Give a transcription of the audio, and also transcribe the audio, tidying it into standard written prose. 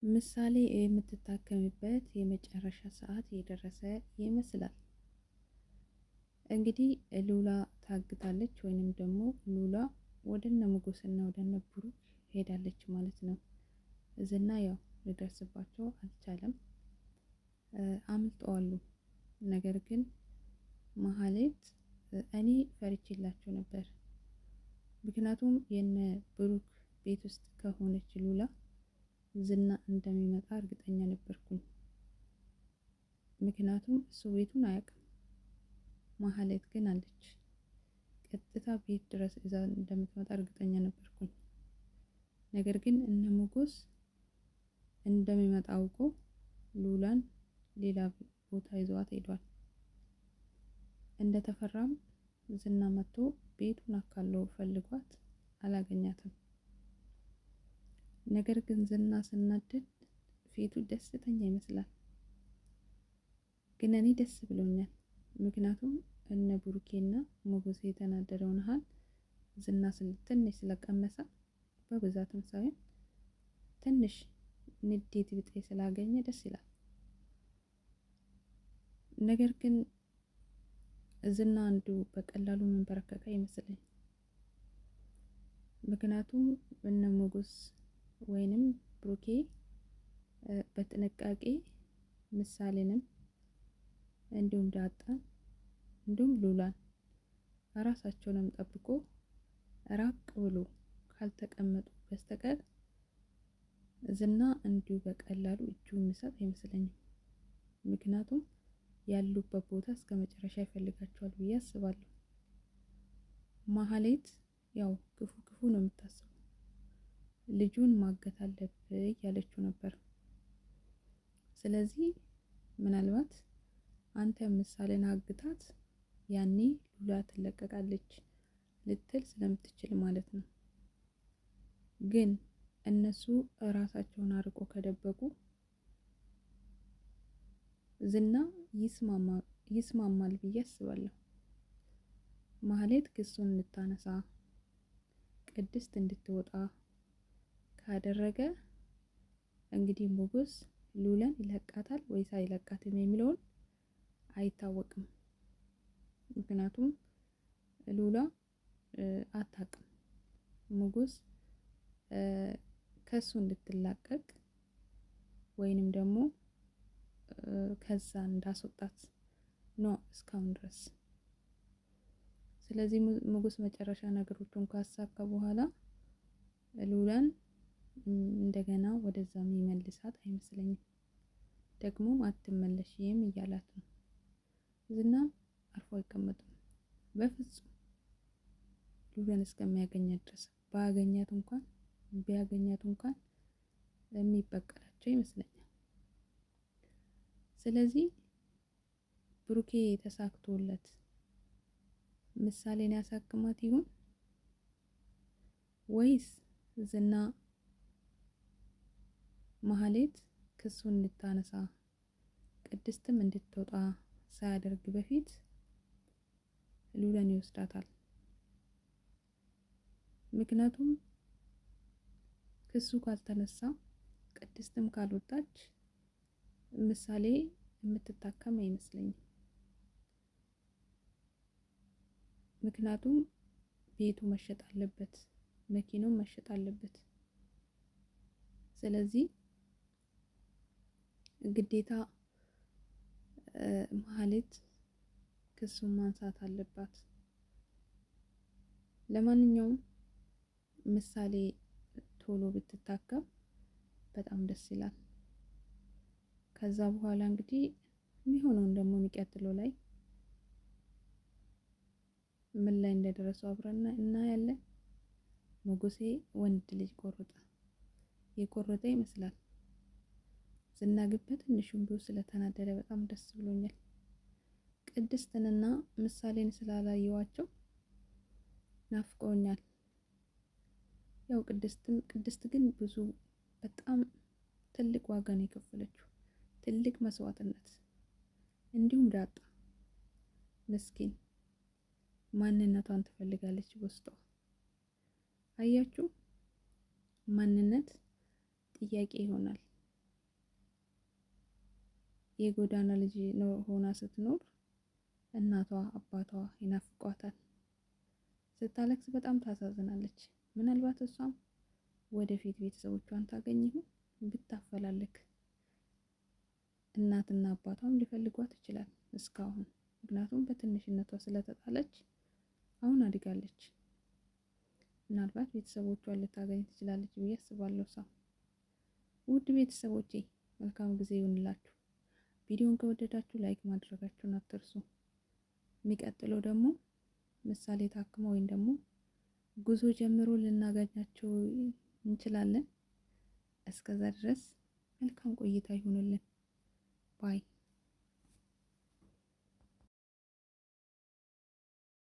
ምሳሌ የምትታከምበት የመጨረሻ ሰዓት የደረሰ ይመስላል። እንግዲህ ሉላ ታግታለች ወይንም ደግሞ ሉላ ወደነ ሞገስና ወደነ ብሩክ ሄዳለች ማለት ነው። ዝና ያው ሊደርስባቸው አልቻለም፣ አምልጠዋሉ። ነገር ግን መሀሌት እኔ ፈርቼላቸው ነበር። ምክንያቱም የነ ብሩክ ቤት ውስጥ ከሆነች ሉላ ዝና እንደሚመጣ እርግጠኛ ነበርኩኝ። ምክንያቱም እሱ ቤቱን አያውቅም። መሀሌት ግን አለች። ቀጥታ ቤት ድረስ እዛ እንደምትመጣ እርግጠኛ ነበርኩኝ። ነገር ግን እነ ሞገስ እንደሚመጣ አውቆ ሉላን ሌላ ቦታ ይዘዋት ሄዷል። እንደተፈራም ዝና መጥቶ ቤቱን አካሎ ፈልጓት አላገኛትም። ነገር ግን ዝና ስናደድ ፊቱ ደስተኛ ይመስላል። ግን እኔ ደስ ብሎኛል። ምክንያቱም እነ ብሩኬና ሞገስ የተናደደውን ያህል ዝና ትንሽ ስለቀመሰ በብዛትም ሳይሆን ትንሽ ንዴት ቢጤ ስላገኘ ደስ ይላል። ነገር ግን ዝና አንዱ በቀላሉ መንበረከካ ይመስለኝ። ምክንያቱም እነ ሞገስ ወይንም ብሩኬ በጥንቃቄ ምሳሌንም እንዲሁም ዳጣን እንዲሁም ሉላን ራሳቸውንም ጠብቆ ራቅ ብሎ ካልተቀመጡ በስተቀር ዝና እንዲሁ በቀላሉ እጁ የሚሰጥ አይመስለኝም። ምክንያቱም ያሉበት ቦታ እስከ መጨረሻ ይፈልጋቸዋል ብዬ አስባለሁ። መሀሌት ያው ክፉ ክፉ ነው የምታስበው። ልጁን ማገት አለብህ እያለችው ነበር። ስለዚህ ምናልባት አንተ ምሳሌን አግታት ያኔ ሉላ ትለቀቃለች ልትል ስለምትችል ማለት ነው። ግን እነሱ ራሳቸውን አርቆ ከደበቁ ዝና ይስማማል ብዬ አስባለሁ። መሀሌት ክሱን እንድታነሳ ቅድስት እንድትወጣ ካደረገ እንግዲህ ሞገስ ሉላን ይለቃታል ወይስ አይለቃትም የሚለውን አይታወቅም። ምክንያቱም ሉላ አታውቅም ሞገስ ከሱ እንድትላቀቅ ወይንም ደግሞ ከዛ እንዳስወጣት ነው እስካሁን ድረስ። ስለዚህ ሞገስ መጨረሻ ነገሮችን ካሳካ በኋላ ሉላን እንደገና ወደዛ የሚመልሳት አይመስለኝም። ደግሞም አትመለሽም እያላት ነው። ዝናም አርፎ አይቀመጥም በፍጹም ሉላን እስከሚያገኛት ድረስ። ቢያገኛት እንኳን የሚበቀላቸው ይመስለኛል። ስለዚህ ብሩኬ ተሳክቶለት ምሳሌን ያሳክማት ይሆን ወይስ ዝና መሀሌት ክሱን እንድታነሳ ቅድስትም እንድትወጣ ሳያደርግ በፊት ሉላን ይወስዳታል? ምክንያቱም ክሱ ካልተነሳ ቅድስትም ካልወጣች ምሳሌ የምትታከም አይመስለኝም። ምክንያቱም ቤቱ መሸጥ አለበት፣ መኪናው መሸጥ አለበት። ስለዚህ ግዴታ መሀሌት ክሱን ማንሳት አለባት። ለማንኛውም ምሳሌ ቶሎ ብትታከም በጣም ደስ ይላል። ከዛ በኋላ እንግዲህ የሚሆነውን ደግሞ የሚቀጥለው ላይ ምን ላይ እንደደረሱ አብረን እናያለን። ሞገሴ ወንድ ልጅ የቆረጠ ይመስላል። ዝና ግን በትንሹም ቢሆን ስለተናደደ በጣም ደስ ብሎኛል። ቅድስትንና ምሳሌን ስላላየዋቸው ናፍቀውኛል። ያው ቅድስት ግን ብዙ በጣም ትልቅ ዋጋ ነው የከፈለችው፣ ትልቅ መስዋዕትነት። እንዲሁም ዳጣ ምስኪን ማንነቷን ትፈልጋለች በውስጧ። አያችሁ፣ ማንነት ጥያቄ ይሆናል። የጎዳና ልጅ ሆና ስትኖር እናቷ አባቷ ይናፍቋታል። ስታለቅስ በጣም ታሳዝናለች። ምናልባት እሷም ወደፊት ቤተሰቦቿን ታገኝ ይሆን ብታፈላልግ እናትና አባቷም ሊፈልጓት ይችላል እስካሁን። ምክንያቱም በትንሽነቷ ስለተጣለች አሁን አድጋለች። ምናልባት ቤተሰቦቿን ልታገኝ ትችላለች ብዬ አስባለሁ። ሰው ውድ ቤተሰቦቼ መልካም ጊዜ ይሁንላችሁ። ቪዲዮን ከወደዳችሁ ላይክ ማድረጋችሁን አትርሱ። የሚቀጥለው ደግሞ ምሳሌ ታክመው ወይም ደግሞ ጉዞ ጀምሮ ልናገኛቸው እንችላለን። እስከዛ ድረስ መልካም ቆይታ ይሁንልን ባይ